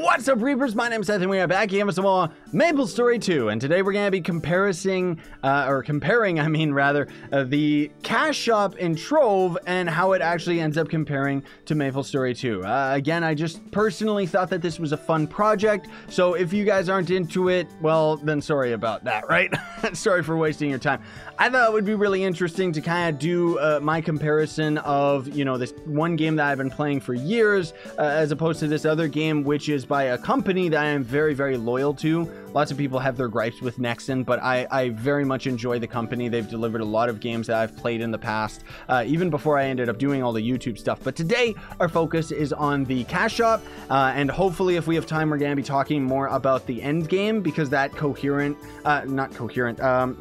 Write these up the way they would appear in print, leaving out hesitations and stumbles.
What's up, Reapers? My name is Seth, and we are back here with some more Maplestory 2, and today we're going to be comparing, the cash shop in Trove and how it actually ends up comparing to Maplestory 2. Again, I just personally thought that this was a fun project, so if you guys aren't into it, well, then sorry about that, right? Sorry for wasting your time. I thought it would be really interesting to kind of do my comparison of, you know, this one game that I've been playing for years, as opposed to this other game, which is by a company that I am very, very loyal to. Lots of people have their gripes with Nexon, but I very much enjoy the company. They've delivered a lot of games that I've played in the past, even before I ended up doing all the YouTube stuff. But today, our focus is on the cash shop, and hopefully, if we have time, we're going to be talking more about the end game, because that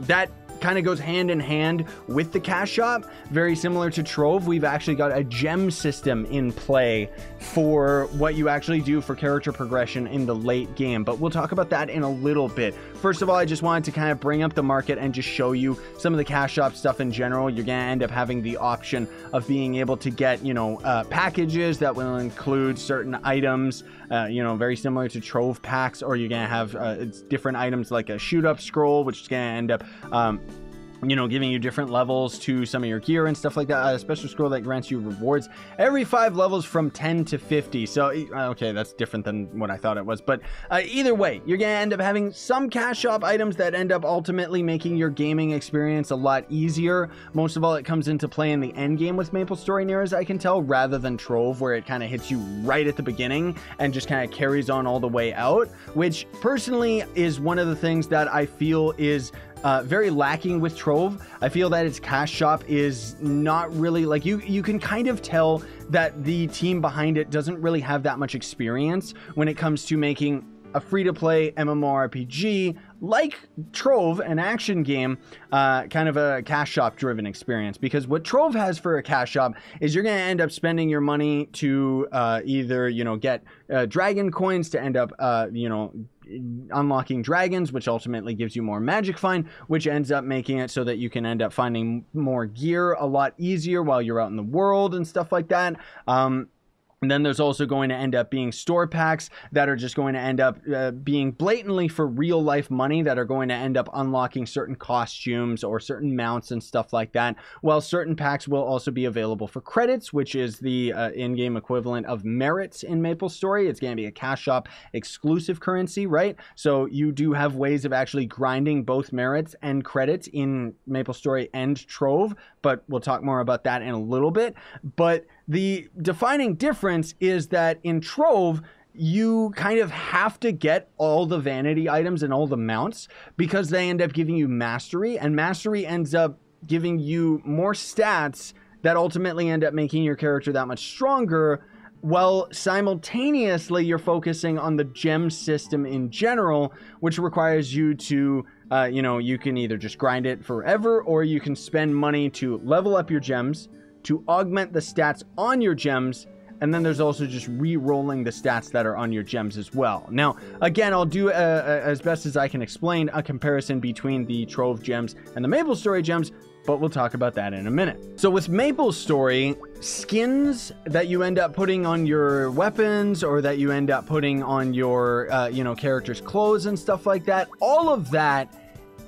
that kind of goes hand in hand with the cash shop. Very similar to Trove, we've actually got a gem system in play for what you actually do for character progression in the late game, but we'll talk about that in a little bit. First of all, I just wanted to kind of bring up the market and just show you some of the cash shop stuff in general. You're gonna end up having the option of being able to get, you know, packages that will include certain items, you know, very similar to Trove packs, or you're gonna have different items like a shoot up scroll, which is gonna end up you know, giving you different levels to some of your gear and stuff like that. A special scroll that grants you rewards every 5 levels from 10 to 50. So, okay, that's different than what I thought it was. But either way, you're going to end up having some cash shop items that end up ultimately making your gaming experience a lot easier. Most of all, it comes into play in the end game with Maplestory, near as I can tell, rather than Trove, where it kind of hits you right at the beginning and just kind of carries on all the way out, which personally is one of the things that I feel is very lacking with Trove. I feel that its cash shop is not really, like, you can kind of tell that the team behind it doesn't really have that much experience when it comes to making a free-to-play MMORPG like Trove, an action game, kind of a cash shop driven experience. Because what Trove has for a cash shop is you're going to end up spending your money to either, you know, get dragon coins to end up, you know, unlocking dragons, which ultimately gives you more magic find, which ends up making it so that you can end up finding more gear a lot easier while you're out in the world and stuff like that. And then there's also going to end up being store packs that are just going to end up being blatantly for real life money, that are going to end up unlocking certain costumes or certain mounts and stuff like that. While certain packs will also be available for credits, which is the in-game equivalent of merits in Maplestory. It's going to be a cash shop exclusive currency, right? So you do have ways of actually grinding both merits and credits in Maplestory and Trove, but we'll talk more about that in a little bit. But the defining difference is that in Trove, you kind of have to get all the vanity items and all the mounts, because they end up giving you mastery, and mastery ends up giving you more stats that ultimately end up making your character that much stronger, while simultaneously you're focusing on the gem system in general, which requires you to you know, you can either just grind it forever, or you can spend money to level up your gems, to augment the stats on your gems, and then there's also just re-rolling the stats that are on your gems as well. Now, again, I'll do as best as I can explain a comparison between the Trove gems and the Maplestory gems, but we'll talk about that in a minute. So with Maplestory, skins that you end up putting on your weapons, or that you end up putting on your, you know, character's clothes and stuff like that, all of that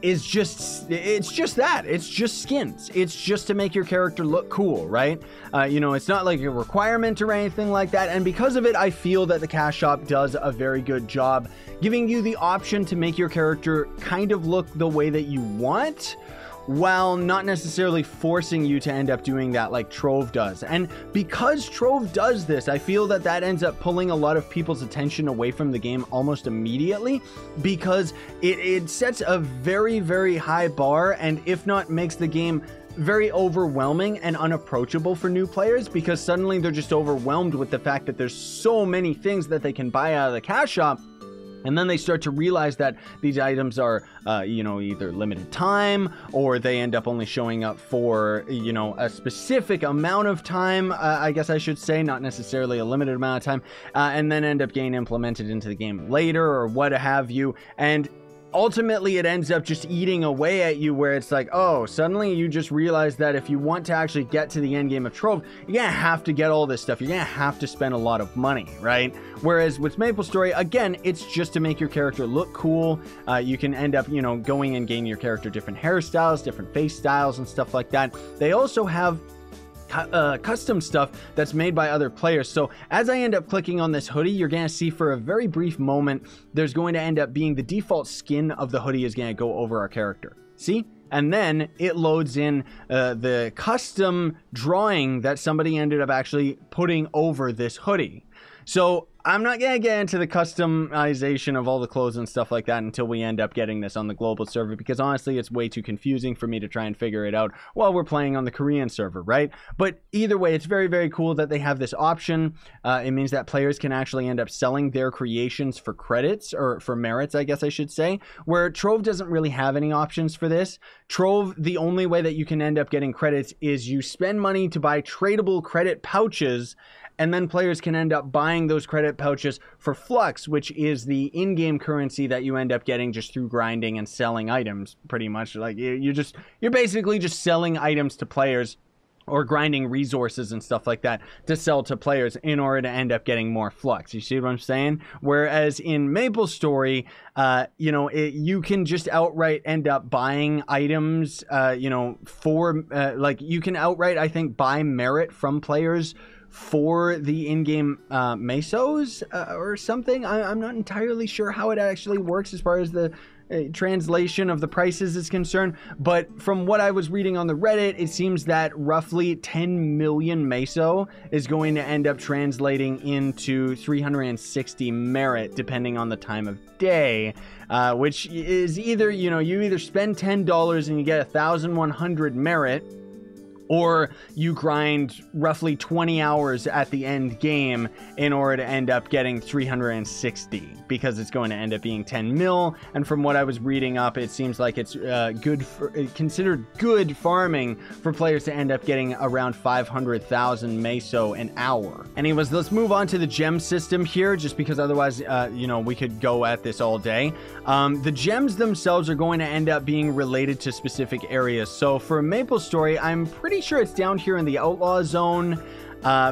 is just, it's just skins. It's just to make your character look cool, right? You know, it's not like a requirement or anything like that. And because of it, I feel that the cash shop does a very good job giving you the option to make your character kind of look the way that you want, while not necessarily forcing you to end up doing that like Trove does. And because Trove does this, I feel that that ends up pulling a lot of people's attention away from the game almost immediately, because it sets a very, very high bar, and if not makes the game very overwhelming and unapproachable for new players, because suddenly they're just overwhelmed with the fact that there's so many things that they can buy out of the cash shop. And then they start to realize that these items are, you know, either limited time, or they end up only showing up for, you know, a specific amount of time, I guess I should say, not necessarily a limited amount of time, and then end up getting implemented into the game later, or what have you. And ultimately it ends up just eating away at you, where it's like, oh, suddenly you just realize that if you want to actually get to the end game of Trove, you're gonna have to get all this stuff. You're gonna have to spend a lot of money, right? Whereas with Maplestory, again, it's just to make your character look cool. You can end up, you know, going and gaining your character different hairstyles, different face styles and stuff like that. They also have custom stuff that's made by other players. So as I end up clicking on this hoodie, you're gonna see for a very brief moment, there's going to end up being the default skin of the hoodie is gonna go over our character. See? And then it loads in the custom drawing that somebody ended up actually putting over this hoodie. So I'm not going to get into the customization of all the clothes and stuff like that until we end up getting this on the global server, because honestly, it's way too confusing for me to try and figure it out while we're playing on the Korean server, right? But either way, it's very, very cool that they have this option. It means that players can actually end up selling their creations for credits, or for merits, I guess I should say, where Trove doesn't really have any options for this. Trove, the only way that you can end up getting credits is you spend money to buy tradable credit pouches, and then players can end up buying those credit pouches for Flux, which is the in-game currency that you end up getting just through grinding and selling items, pretty much. Like, you're basically just selling items to players, or grinding resources and stuff like that to sell to players in order to end up getting more Flux. You see what I'm saying? Whereas in Maplestory, you know, you can just outright end up buying items, you know, for, like, you can outright, I think, buy merit from players for the in-game mesos or something. I'm not entirely sure how it actually works as far as the translation of the prices is concerned, but from what I was reading on the Reddit, it seems that roughly 10 million meso is going to end up translating into 360 merit depending on the time of day, which is either, you know, you either spend $10 and you get 1,100 merit, or you grind roughly 20 hours at the end game in order to end up getting 360, because it's going to end up being 10 mil. And from what I was reading up, it seems like it's considered good farming for players to end up getting around 500,000 meso an hour. Anyways, let's move on to the gem system here, just because otherwise, you know, we could go at this all day. The gems themselves are going to end up being related to specific areas. So for Maplestory, I'm pretty sure it's down here in the outlaw zone,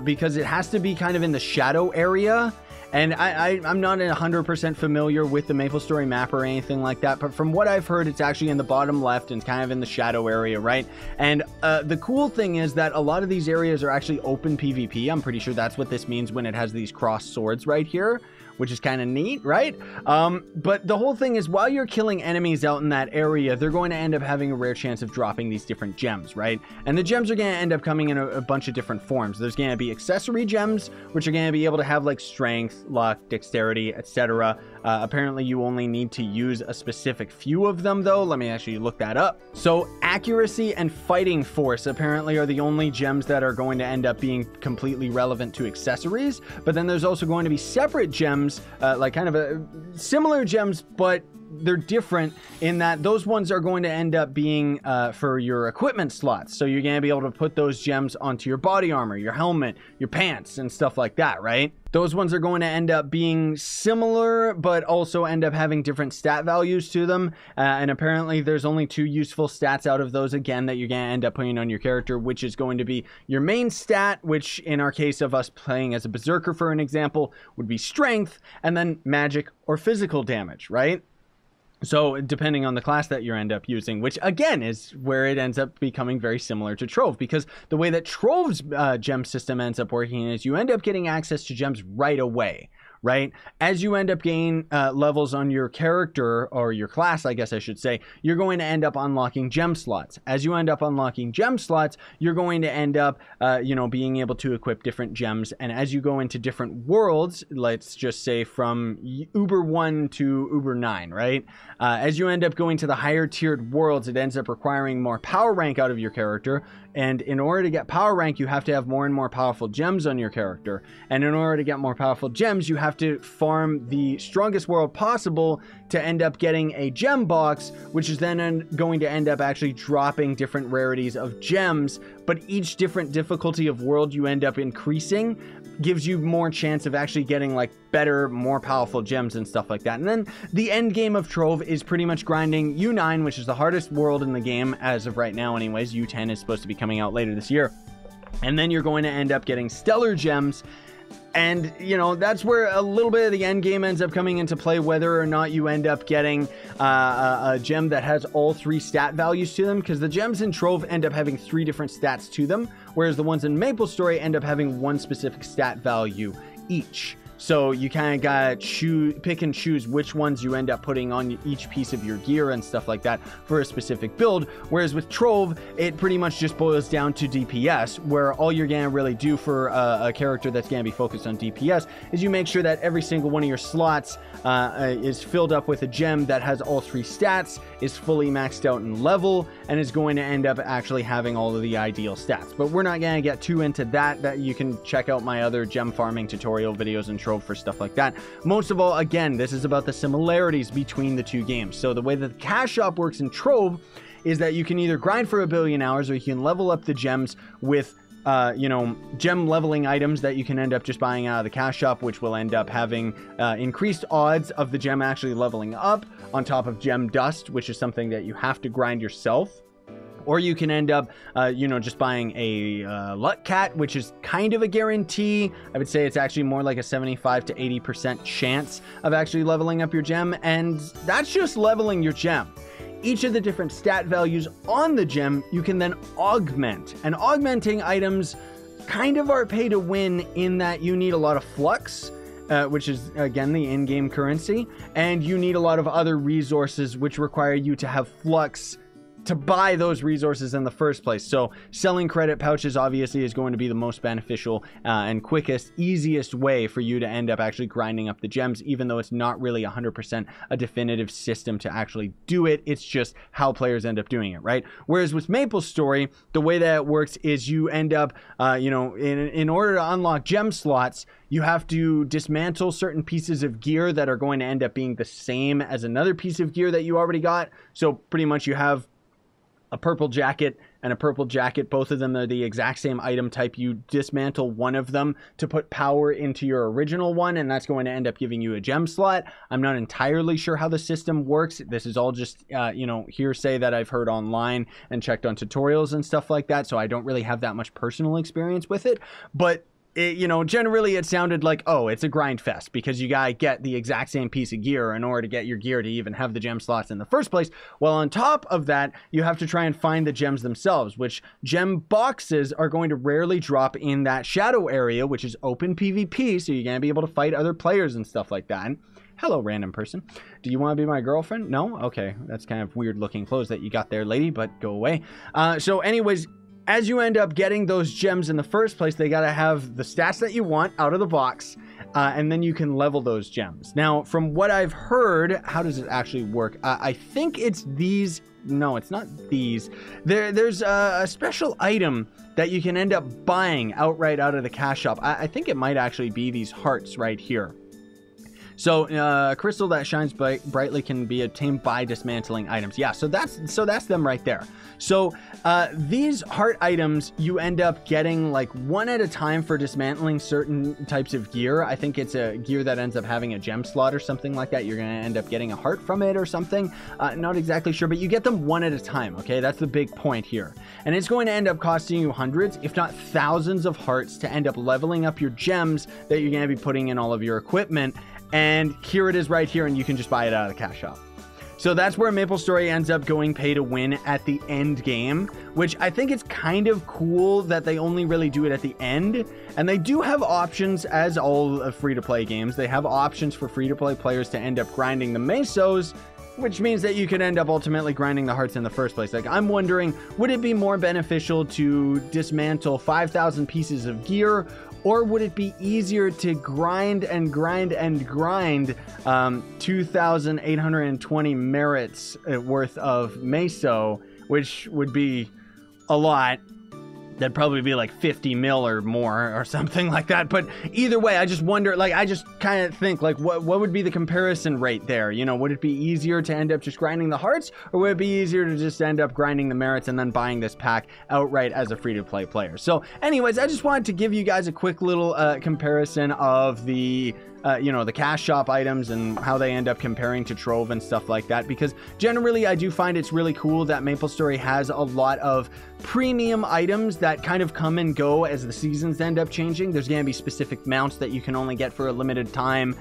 because it has to be kind of in the shadow area. And I'm not 100% familiar with the Maplestory map or anything like that, but from what I've heard, it's actually in the bottom left and kind of in the shadow area, right? And the cool thing is that a lot of these areas are actually open PvP. I'm pretty sure that's what this means when it has these crossed swords right here, which is kind of neat, right? But the whole thing is, while you're killing enemies out in that area, they're going to end up having a rare chance of dropping these different gems, right? And the gems are going to end up coming in a bunch of different forms. There's going to be accessory gems, which are going to be able to have like strength, luck, dexterity, etc. Apparently you only need to use a specific few of them though. Let me actually look that up. So accuracy and fighting force apparently are the only gems that are going to end up being completely relevant to accessories. But then there's also going to be separate gems, like kind of a similar gems, but they're different in that those ones are going to end up being for your equipment slots. So you're going to be able to put those gems onto your body armor, your helmet, your pants, and stuff like that, right? Those ones are going to end up being similar, but also end up having different stat values to them. And apparently there's only 2 useful stats out of those, again, that you're going to end up putting on your character, which is going to be your main stat, which in our case of us playing as a berserker, for an example, would be strength, and then magic or physical damage, right? So depending on the class that you end up using, which again is where it ends up becoming very similar to Trove, because the way that Trove's gem system ends up working is you end up getting access to gems right away, right? As you end up gaining levels on your character, or your class, I guess I should say, you're going to end up unlocking gem slots. As you end up unlocking gem slots, you're going to end up, you know, being able to equip different gems. And as you go into different worlds, let's just say from Uber 1 to Uber 9, right? As you end up going to the higher tiered worlds, it ends up requiring more power rank out of your character. And in order to get power rank, you have to have more and more powerful gems on your character. And in order to get more powerful gems, you have to farm the strongest world possible to end up getting a gem box, which is then going to end up actually dropping different rarities of gems. But each different difficulty of world you end up increasing gives you more chance of actually getting like better, more powerful gems and stuff like that. And then the end game of Trove is pretty much grinding U9, which is the hardest world in the game as of right now anyways. U10 is supposed to be coming out later this year. And then you're going to end up getting stellar gems. And, you know, that's where a little bit of the end game ends up coming into play, whether or not you end up getting a gem that has all 3 stat values to them, because the gems in Trove end up having 3 different stats to them, whereas the ones in Maplestory end up having 1 specific stat value each. So you kind of gotta pick and choose which ones you end up putting on each piece of your gear and stuff like that for a specific build. Whereas with Trove, it pretty much just boils down to DPS, where all you're gonna really do for a character that's gonna be focused on DPS is you make sure that every single one of your slots is filled up with a gem that has all 3 stats, is fully maxed out in level, and is going to end up actually having all of the ideal stats. But we're not gonna get too into that you can check out my other gem farming tutorial videos in Trove for stuff like that. Most of all, again, this is about the similarities between the 2 games. So the way that the cash shop works in Trove is that you can either grind for 1 billion hours, or you can level up the gems with you know, gem leveling items that you can end up just buying out of the cash shop, which will end up having increased odds of the gem actually leveling up, on top of gem dust, which is something that you have to grind yourself. Or you can end up, you know, just buying a luck cat, which is kind of a guarantee. I would say it's actually more like a 75 to 80% chance of actually leveling up your gem. And that's just leveling your gem. Each of the different stat values on the gem, you can then augment. And augmenting items kind of are pay to win in that you need a lot of flux, which is, again, the in-game currency. And you need a lot of other resources, which require you to have flux to buy those resources in the first place. So selling credit pouches obviously is going to be the most beneficial and quickest, easiest way for you to end up actually grinding up the gems, even though it's not really 100% a definitive system to actually do it. It's just how players end up doing it, right? Whereas with Maplestory, the way that it works is you end up, you know, in order to unlock gem slots, you have to dismantle certain pieces of gear that are going to end up being the same as another piece of gear that you already got. So pretty much you have a purple jacket and a purple jacket. Both of them are the exact same item type. You dismantle one of them to put power into your original one, and that's going to end up giving you a gem slot. I'm not entirely sure how the system works. This is all just, you know, hearsay that I've heard online and checked on tutorials and stuff like that, so I don't really have that much personal experience with it. But you know, generally it sounded like, oh, it's a grind fest because you gotta get the exact same piece of gear in order to get your gear to even have the gem slots in the first place. Well, on top of that, you have to try and find the gems themselves, which gem boxes are going to rarely drop in that shadow area, which is open PvP, so you're gonna be able to fight other players and stuff like that. Hello, random person. Do you want to be my girlfriend? No? Okay, that's kind of weird looking clothes that you got there, lady, but go away. So anyways, as you end up getting those gems in the first place, they got to have the stats that you want out of the box, and then you can level those gems. Now, from what I've heard, how does it actually work? I think it's these. No, it's not these. There's a special item that you can end up buying outright out of the cash shop. I think it might actually be these hearts right here. So a crystal that shines brightly can be obtained by dismantling items. Yeah, so that's them right there. So these heart items, you end up getting like one at a time for dismantling certain types of gear. I think it's a gear that ends up having a gem slot or something like that. You're going to end up getting a heart from it or something. Not exactly sure, but you get them one at a time, okay? That's the big point here. And it's going to end up costing you hundreds, if not thousands of hearts to end up leveling up your gems that you're going to be putting in all of your equipment. And here it is right here, and you can just buy it out of the cash shop. So that's where Maplestory ends up going pay to win at the end game, which I think it's kind of cool that they only really do it at the end. And they do have options, as all free-to-play games. They have options for free-to-play players to end up grinding the mesos, which means that you could end up ultimately grinding the hearts in the first place. Like, I'm wondering, would it be more beneficial to dismantle 5,000 pieces of gear, or would it be easier to grind and grind and grind 2,820 merits worth of meso, which would be a lot, that'd probably be like 50 mil or more or something like that. But either way, I just wonder, like, I just kind of think, like, what would be the comparison rate there? You know, would it be easier to end up just grinding the hearts, or would it be easier to just end up grinding the merits and then buying this pack outright as a free-to-play player? So anyways, I just wanted to give you guys a quick little comparison of the you know, the cash shop items and how they end up comparing to Trove and stuff like that, because generally I do find it's really cool that Maplestory has a lot of premium items that kind of come and go as the seasons end up changing. There's going to be specific mounts that you can only get for a limited time.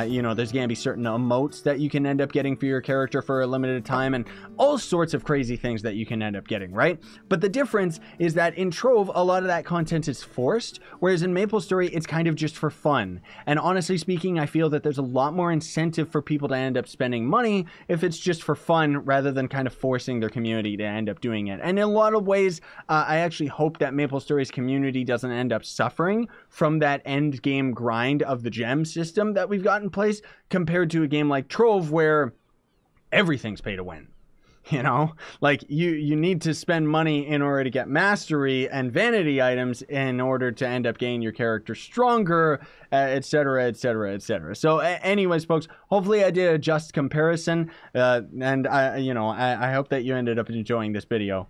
You know, there's going to be certain emotes that you can end up getting for your character for a limited time, and all sorts of crazy things that you can end up getting, right? But the difference is that in Trove, a lot of that content is forced, whereas in Maplestory, it's kind of just for fun. And honestly speaking, I feel that there's a lot more incentive for people to end up spending money if it's just for fun, rather than kind of forcing their community to end up doing it. And in a lot of ways, I actually hope that Maplestory's community doesn't end up suffering from that end game grind of the gem system that we've got in place, compared to a game like Trove where everything's pay to win. You know, like you need to spend money in order to get mastery and vanity items in order to end up getting your character stronger, etc, etc, etc. So anyways, folks, hopefully I did a just comparison, and I hope that you ended up enjoying this video.